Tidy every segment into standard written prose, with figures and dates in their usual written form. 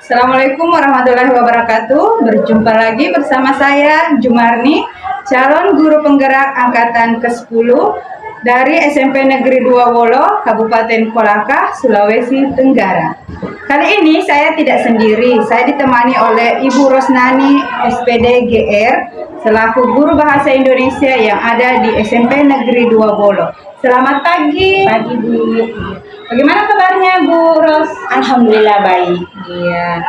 Assalamualaikum warahmatullahi wabarakatuh. Berjumpa lagi bersama saya Jumarni, calon guru penggerak angkatan ke-10 dari SMP Negeri 2 Wolo, Kabupaten Kolaka, Sulawesi Tenggara. Kali ini saya tidak sendiri, saya ditemani oleh Ibu Rosnani SPD GR selaku guru bahasa Indonesia yang ada di SMP Negeri 2 Wolo. Selamat pagi. Pagi Bu. Bagaimana kabarnya Bu Ros? Alhamdulillah baik. Iya,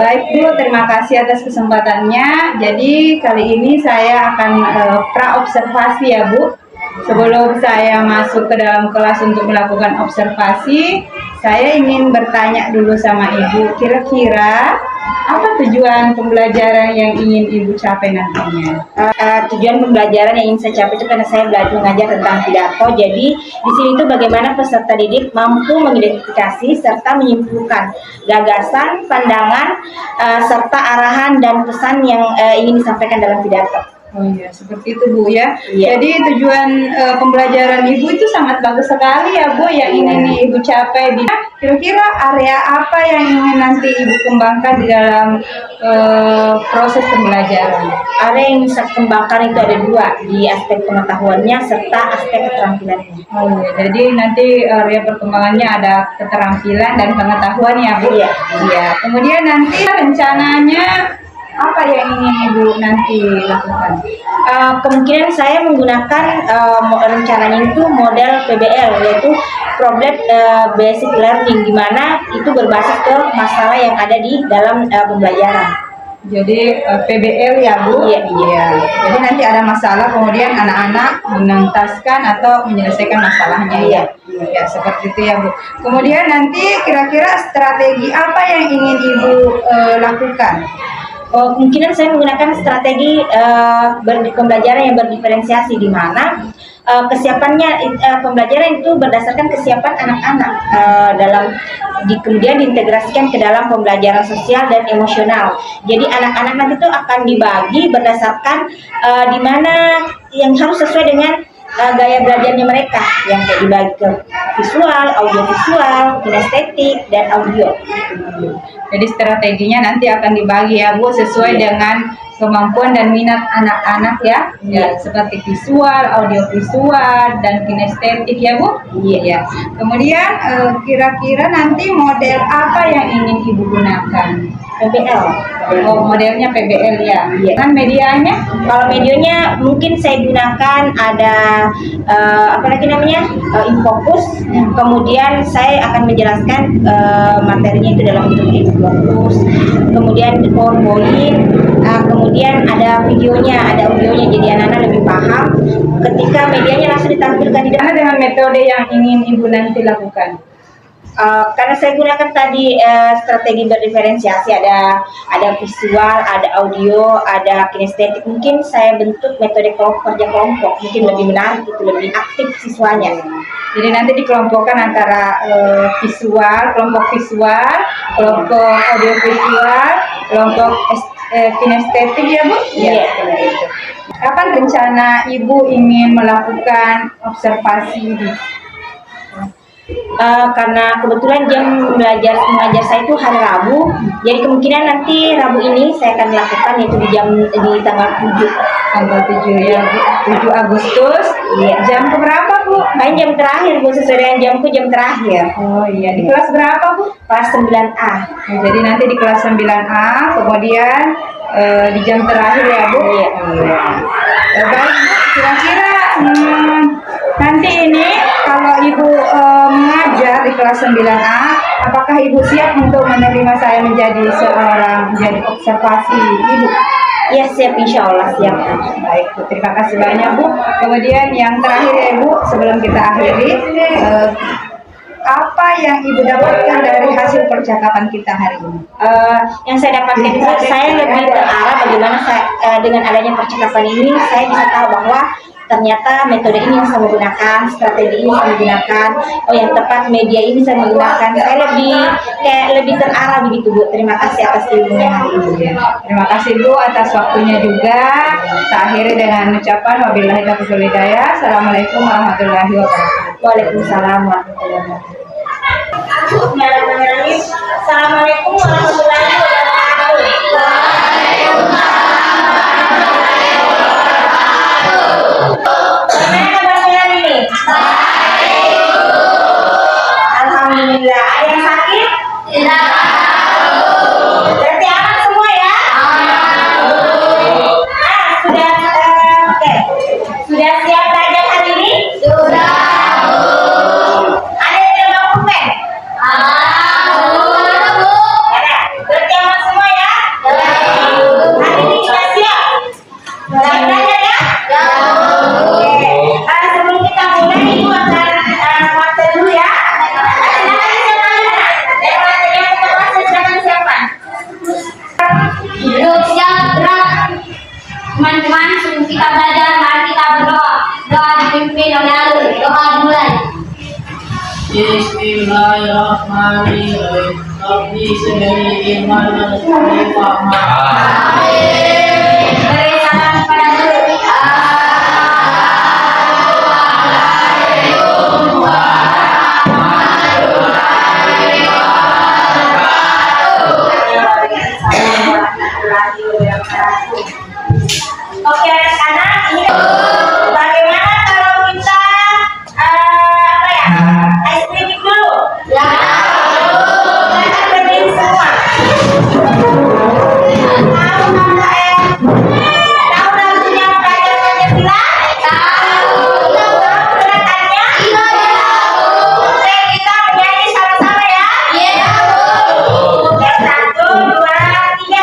baik Bu, terima kasih atas kesempatannya. Jadi kali ini saya akan pra-observasi ya Bu. Sebelum saya masuk ke dalam kelas untuk melakukan observasi, saya ingin bertanya dulu sama Ibu, kira-kira apa tujuan pembelajaran yang ingin Ibu capai nantinya? Tujuan pembelajaran yang ingin saya capai itu karena saya belajar mengajar tentang pidato. Jadi di sini itu bagaimana peserta didik mampu mengidentifikasi serta menyimpulkan gagasan, pandangan, serta arahan dan pesan yang ingin disampaikan dalam pidato. Oh iya, seperti itu Bu ya. Iya. Jadi tujuan pembelajaran Ibu itu sangat bagus sekali ya Bu, yang ingin Ibu capai. Kira-kira area apa yang ingin nanti Ibu kembangkan di dalam proses pembelajaran? Area yang saya kembangkan itu ada dua, di aspek pengetahuannya serta aspek keterampilannya. Oh iya, jadi nanti area perkembangannya ada keterampilan dan pengetahuan ya Bu? Iya. Iya. Kemudian nanti rencananya apa yang ingin Ibu nanti lakukan? Kemungkinan saya menggunakan rencananya itu model PBL, yaitu Problem Basic Learning, di mana itu berbasis ke masalah yang ada di dalam pembelajaran. Jadi PBL ya Bu? Iya. Jadi nanti ada masalah, kemudian anak-anak menuntaskan atau menyelesaikan masalahnya. Iya. Ya, seperti itu ya Bu. Kemudian nanti kira-kira strategi apa yang ingin Ibu lakukan? Kemungkinan saya menggunakan strategi pembelajaran yang berdiferensiasi, di mana kesiapannya pembelajaran itu berdasarkan kesiapan anak-anak kemudian diintegrasikan ke dalam pembelajaran sosial dan emosional. Jadi anak-anak nanti itu akan dibagi berdasarkan di mana yang harus sesuai dengan gaya belajarnya mereka, yang kayak dibagi ke visual, audiovisual, kinestetik, dan audio. Jadi strateginya nanti akan dibagi ya Bu, sesuai dengan kemampuan dan minat anak-anak ya. Ya, seperti visual, audiovisual, dan kinestetik ya Bu. Iya. Kemudian kira-kira nanti model apa yang ingin Ibu gunakan? PBL. Oh, modelnya PBL ya. Iya. Kan medianya? Kalau medianya mungkin saya gunakan ada Infokus. Kemudian saya akan menjelaskan materinya itu dalam bentuk Infokus. Kemudian PowerPoint. Kemudian ada videonya, ada audionya, jadi anak-anak lebih paham ketika medianya langsung ditampilkan di dalam. Dengan metode yang ingin Ibu nanti lakukan? Karena saya gunakan tadi strategi berdiferensiasi, ada visual, ada audio, ada kinestetik. Mungkin saya bentuk metode kerja kelompok, mungkin lebih menarik, itu lebih aktif siswanya. Jadi nanti dikelompokkan antara kelompok visual, kelompok audio visual, kelompok kinestetik ya Bu? Iya. Kapan rencana Ibu ingin melakukan observasi ini? Karena kebetulan jam mengajar saya itu hari Rabu, jadi kemungkinan nanti Rabu ini saya akan melakukan, yaitu di tanggal 7. Tanggal 7 ya, 7 Agustus. Iya. Jam berapa Bu? Main jam terakhir Bu, sesuai dengan jamku jam terakhir. Oh iya, di kelas berapa Bu? Kelas 9A. Nah, jadi nanti di kelas 9A, kemudian di jam terakhir ya Bu? Iya. Baik Bu, kira-kira nanti ini kalau Ibu mengajar di kelas 9A, apakah Ibu siap untuk menerima saya menjadi observasi Ibu? Iya, siap, insya Allah siap. Baik Bu, terima kasih banyak Bu. Kemudian yang terakhir ya Bu, sebelum kita akhiri, apa yang Ibu dapatkan dari hasil percakapan kita hari ini? Yang saya dapatkan itu saya lebih terarah bagaimana dengan adanya percakapan ini saya bisa tahu bahwa ternyata metode ini yang saya menggunakan, strategi ini saya menggunakan, yang tepat media ini saya menggunakan. Saya lebih terarah begitu Bu. Terima kasih atas ilmunya hari ini. Terima kasih Bu atas waktunya juga. Saya akhiri dengan ucapan wabillahi taufiq wal hidayah. Assalamualaikum warahmatullahi wabarakatuh. Waalaikumsalam warahmatullahi wabarakatuh. Assalamualaikum warahmatullahi wabarakatuh. sakit? Tidak. Berarti aman semua ya? Sudah oke. Sudah siap belajar hari ini? Sudah. Ada yang terbawa pulpen? Ada. Berarti aman semua ya? Hari ini sudah siap? Sudah belajar ya? Oke. Sebelum kita mulai, Ibu akan materi dulu ya. Yuk siap gerak. Teman-teman, sebelum kita belajar, mari kita berdoa. Doa dipimpin oleh Alur. Doa dimulai. Bismillahirrahmanirrahim. Rabbi sendiri iman dan Beri salam kepada Alur. Oke anak-anak, ini bagaimana kalau kita ice cream dulu? Ya. Kita berdiri semua. Tahu lagunya Pelajar Pancasila? Tahu. Tahu gerakannya? Iya. Oke, kita menyanyi sama-sama ya? Iya. Oke, 1, 2, 3.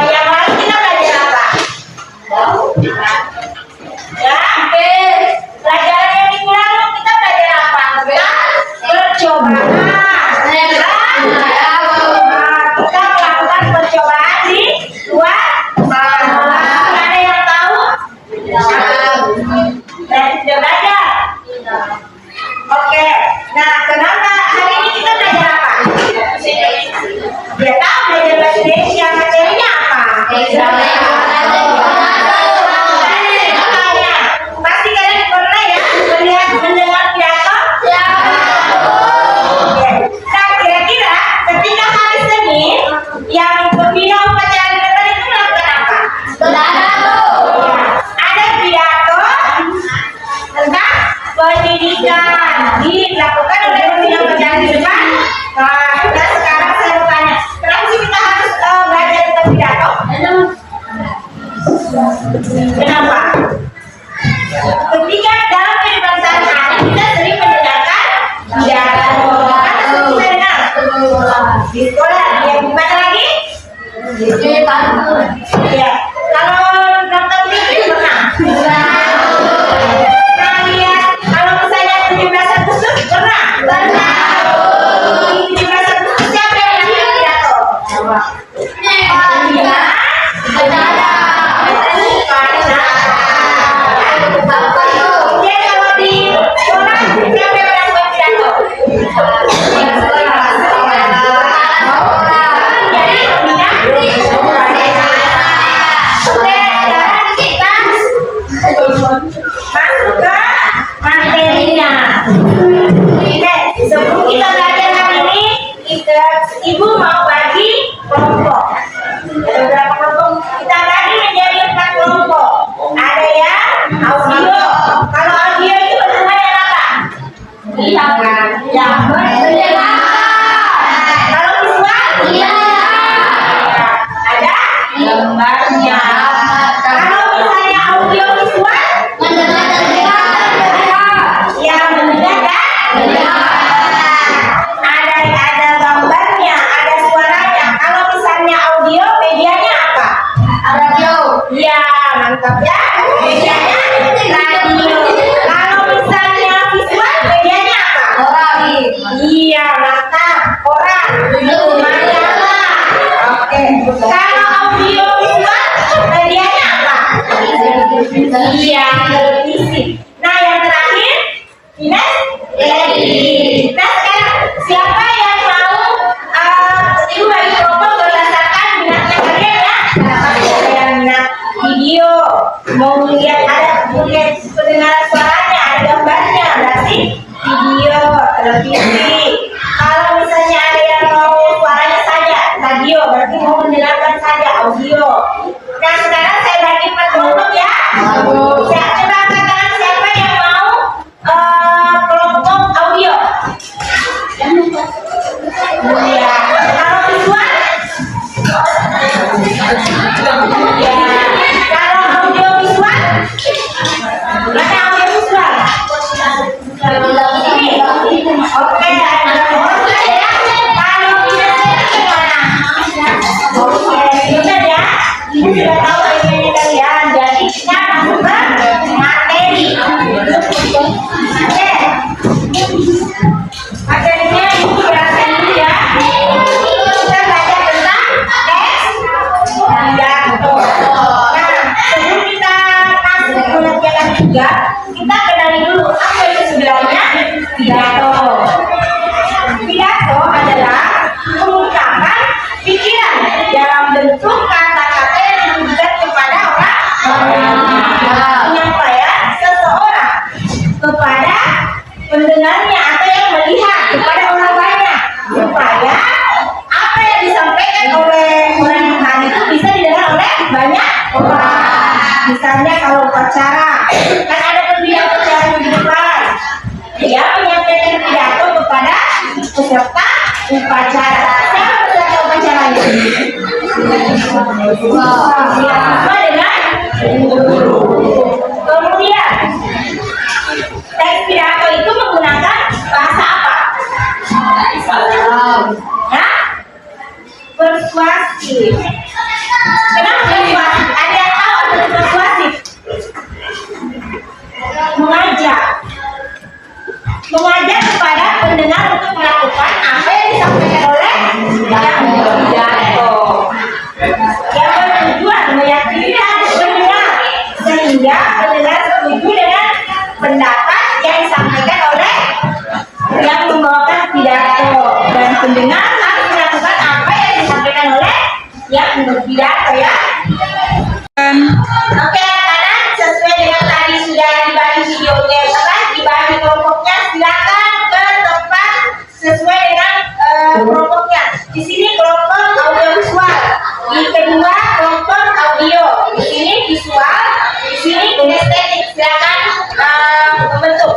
Yang lain kita belajar apa? Ya, pelajaran yang minggu lalu kita belajar apa? Percobaan. Kita melakukan percobaan di luar sana. Ada yang tahu? Dan sudah belajar. Oke. Nah, kenapa hari ini kita belajar apa? Dia tahu belajar bahasa Indonesia, materinya apa? Makanya, pasti kalian pernah ya melihat mendengar pidato? Oke. Nah, kira-kira ketika hari Senin yang pembina upacara negara itu melakukan apa? Ada pidato tentang pendidikan dilakukan oleh pembina upacara di depan. Nah, sekarang saya mau tanya, kenapa sih kita harus belajar tentang pidato? Kenapa? Ketika dalam kehidupan sehari-hari kita sering mendengarkan pidato. Apa sih kita dengar? Di sekolah. Yang gimana lagi? Ya. Kalau nonton TV pernah? Pernah lihat kalau misalnya 17 Agustus pernah? Di 17 Agustus siapa yang nyanyi pidato? Oke, kalau di sekolah siapa yang melakukan pidato? Jadi pembina. Oke, sekarang kita masuk ke materinya. Oke, sebelum kita belajar hari ini, Ibu mau bagi kelompok. Ada berapa kelompok? Kita bagi menjadi 4 kelompok. Ada yang audio. Kalau audio itu berhubungan dengan apa? Yang mendengar. Kalau visual? Ada gambarnya. Kalau misalnya audio visual? bersih. Nah, yang terakhir, Ines, ready. Nah, sekarang siapa yang mau ibu bagi kelompok berdasarkan minatnya kalian ya? Ada yang minat video, mau lihat ada mungkin pendengaran suaranya, ada gambarnya, berarti video, televisi. Kalau misalnya ada yang mau suaranya saja, radio, berarti mau mendengarkan saja audio. Nah, sekarang saya bagi per kelompok ya. Saya coba katakan siapa yang mau kelompok audio. Ya, kalau visual, ya, kalau audio visual, mana audio visual? Oke, ada orang ya. Kalau tidak gimana? Oke, benar ya. Ibu sudah tahu ini kalian. Jadi kita masuk ke materi. Oke. Materinya ibu jelaskan dulu ya. Kita belajar tentang pidato. Nah, sebelum kita masuk ke pelajaran juga, kita kenali dulu apa itu sebenarnya pidato. Pidato adalah pengungkapan pikiran dalam bentuk kata-kata yang ditujukan kepada orang, penyampaian seseorang kepada pendengarnya atau yang melihat kepada orang banyak, supaya apa yang disampaikan oleh orang yang tadi itu bisa didengar oleh banyak orang. Misalnya kalau upacara, kan ada pembicara di depan, dia menyampaikan pidato kepada peserta upacara. Siapa peserta upacaranya? Siapa dengan guru. Kemudian teks pidato itu menggunakan bahasa apa? Hah? Persuasif. Kenapa persuasif? Ada yang tahu apa itu persuasif? Mengajak kepada pendengar untuk melakukan apa yang disampaikan oleh yang berpidato. Yang bertujuan meyakinkan pendengar sehingga pendengar setuju dengan pendapat yang disampaikan oleh yang membawakan pidato, dan pendengar harus melakukan apa yang disampaikan oleh yang berpidato ya. Oke, karena sesuai dengan tadi sudah dibagi videonya, dibagi kelompoknya, silakan ke tempat sesuai dengan kelompoknya. Di sini kelompok audio visual, di kedua kelompok audio, di sini visual, di sini kinestetik. Silakan membentuk.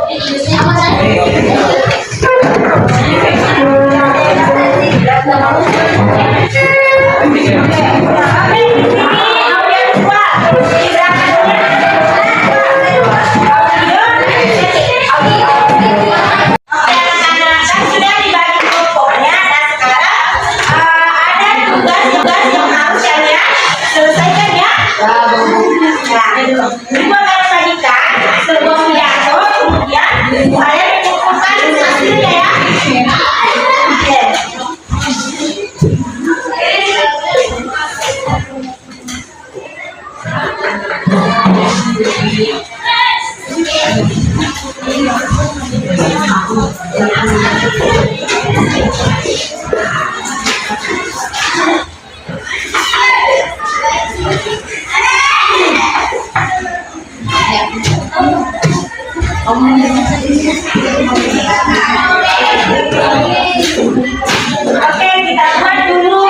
Oke, kita buat dulu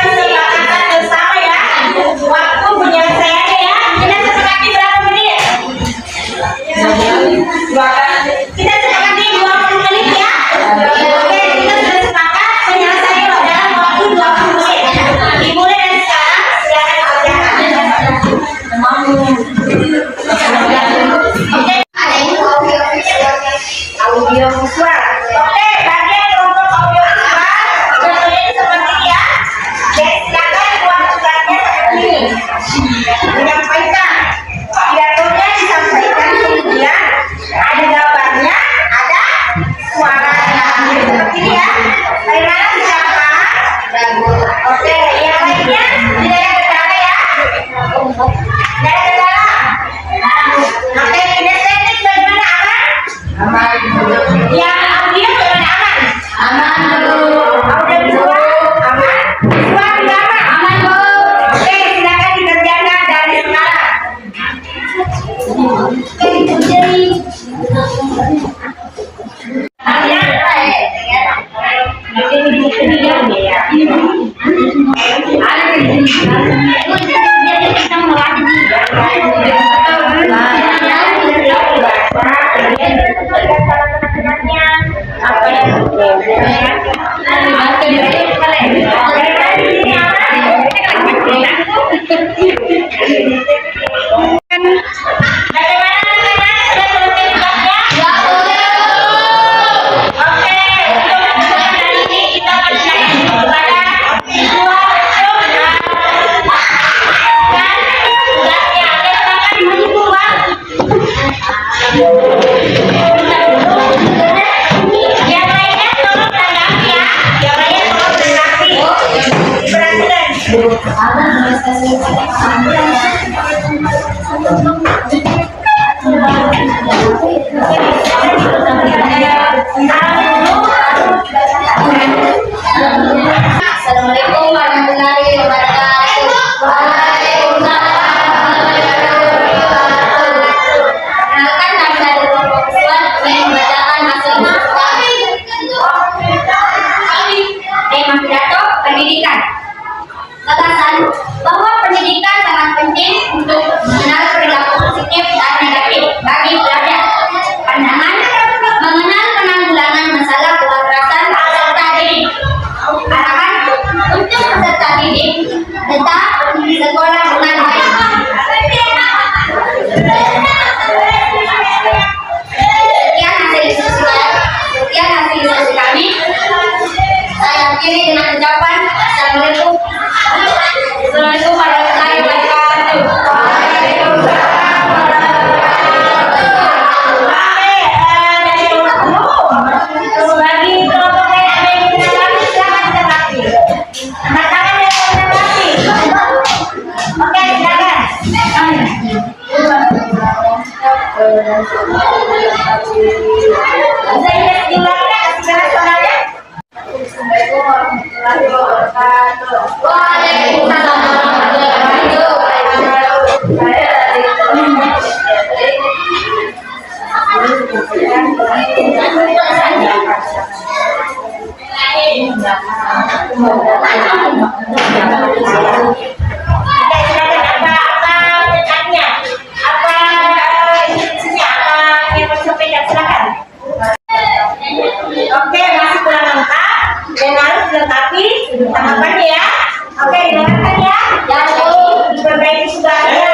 kesepakatan bersama ya. Waktu penyelesaiannya ya. Kita sepakati berapa menit? Kita sepakati 20 menit ya. Oke, kita sudah sepakat penyelesaian dalam waktu 20 menit. Dimulai dari sekarang, silakan kerjakan. Oke. Audio Yang audio bagaimana, aman? Audio visual aman? Visual juga aman? Oke, silakan dikerjakan dari sekarang. Assalamualaikum warahmatullahi wabarakatuh. Perkenalkan, kami dari kelompok siswa ingin membacakan hasil kami. Tema pidato pendidikan. Gagasan bahwa pendidikan sangat penting untuk mengenal perilaku positif dan negatif bagi pelajar. Pandangan mengenal penanggulangan masalah kekerasan peserta didik. Arahan untuk peserta didik tetap sekolah dengan baik. Sekian hasil diskusi kami. Saya akhiri dengan ucapan Assalamualaikum. Assalamualaikum warahmatullahi wabarakatuh. Bagi kelompok lain ada yang ingin menanggapi, silakan ditanggapi. Angkat tangan yang mau menanggapi. Oke, silakan. Bisa diulangi segala soalnya. Assalamualaikum warahmatullahi wabarakatuh. Waalaikumsalam warahmatullahi wabarakatuh. Saya Oke, masih kurang lengkap dan harus dilengkapi tanggapannya ya. Oke, didengarkan ya. Diperbaiki suaranya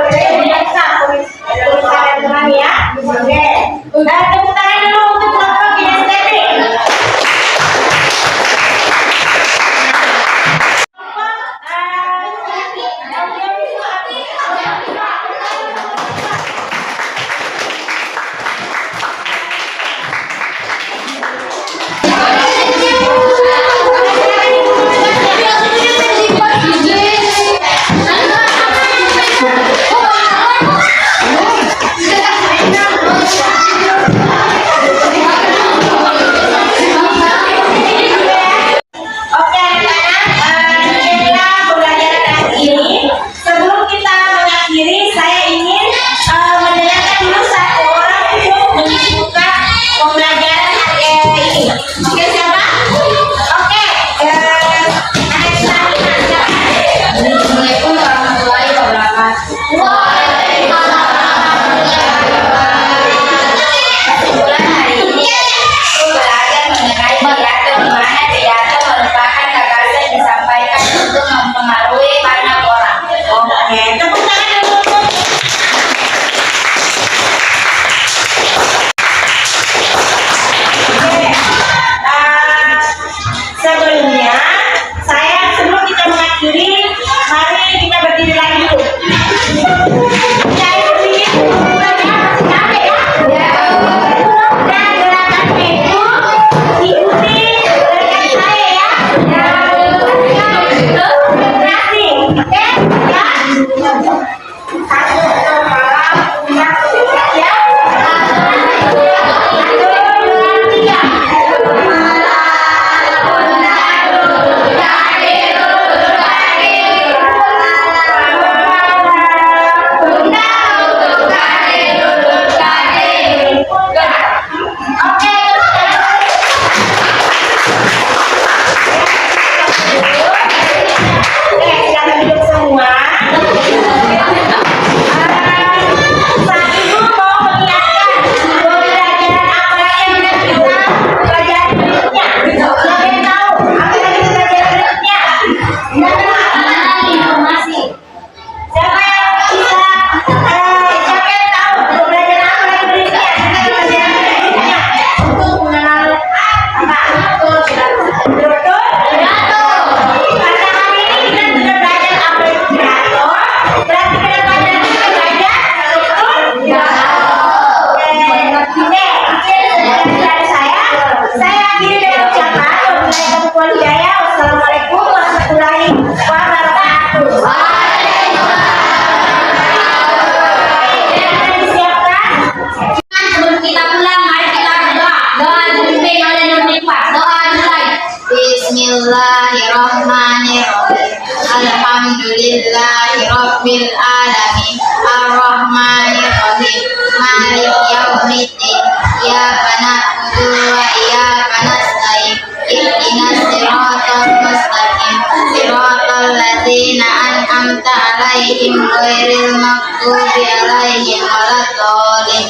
dan biasa tulisan teman ya. Oke, tepuk tangan dulu untuk kelompok kinestetik. Assalamualaikum Alhamdulillahi Rabbil Alamin Ar-Rahmanir Rahim Malik Yaumiddin Iyyaka na'budu wa iyyaka nasta'in Ihdinas siratal mustaqim Siratal ladzina an'amta 'alaihim ghairil maghdubi 'alaihim waladdallin